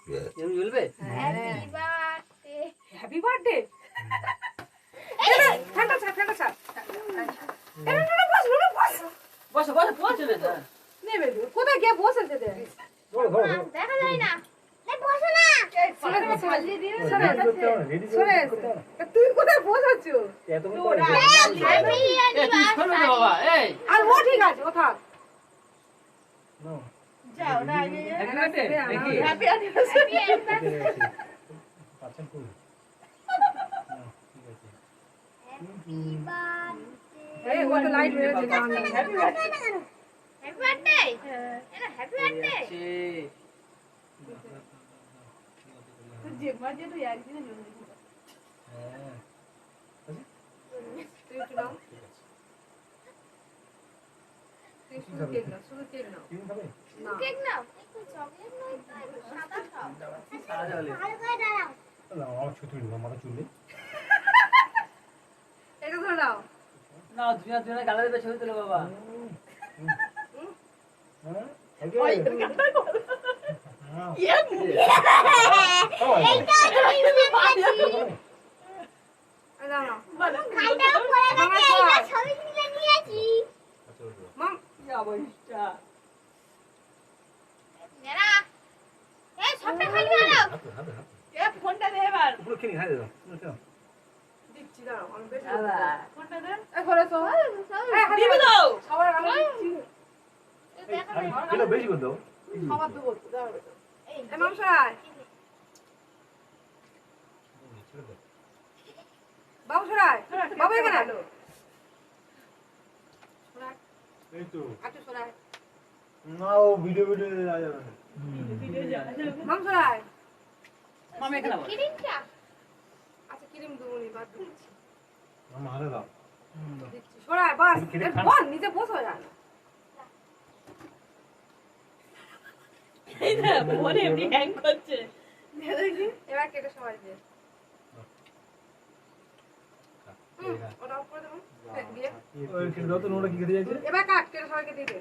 এমনি জ্বলবে? Happy birthday. ঠান্ডা চা ঠান্ডা চা। বসো বসো পৌঁছে না। নেবে কোথায় গিয়ে বসেছে দে। দেখা যায় না। বসো না। তুই কোথায় বসাচ্ছো? বাবা এই আর ও ঠিক আছে ও থাক। যাও না হ্যাপি বার্থডে দেখি পাচ্ছেন কই? এই ও তো লাইট মেরেছে জান। Happy birthday. এটা হ্যাপি বার্থডে। যে মজা তো यार দিনে জন্য হ্যাঁ তুই একটু নাও। তুই শুধু কেক নাও শুধু কেক নাও। কি খাবে? না কেক নাও। একটু চকলেট নয় তো একটু সাদা খাও। সারা জলে ভালো করে দাঁড়াও। না আমার ছুটি নিলাম মাথা চুলে এটা ধরে নাও। না দুনিয়া দুনিয়া গালা দেবে ছবি তুলো বাবা হ্যাঁ ওই ওকে গানটা কর হ্যাঁ এইটা তুমি বানিয়েছি। এই নাও নাও। বলো খাইটাও করে গেছে। এইটা ছবি তুলে নিয়েছি। মাম যাবো ইচ্ছা নেড়া। এই সবটা খালি দাও। এ ফোনটা দে এবার পুরো খেয়ে খাই দাও পুরো খেয়ে দিচ্ছি দাঁড়াও আমি বেশি আলা ফোনটা দে এই ঘরে তো দিবি দাও সবার আগে দিচ্ছি। খেলে বেশি করে দাও খাবার দেবো তো, দাও এটা। এই মামসাই বাবু সরাই বাবু এখানে সরাই এই তো আটু সরাই না ও ভিডিও ভিডিও আ যাবে না ভিডিও যা মাম সরাই মামা এখানে বল কিরিমটা। আচ্ছা ক্রিম দেবো নি বাদ দিচ্ছি মামা হাতে দাও দিচ্ছি সরাই বাস তুমি খেলে এর খান। বল নিচে বসো যায় এই না ফোনে এমনি হ্যাং করছে এবার কেটে সবাই দিয়ে ওটা অফ করে দেবো দিয়ে ওই খেলে দাও তো নোটা কি খেতে যাচ্ছে এবার কাট কেটে সবাইকে দিয়ে দে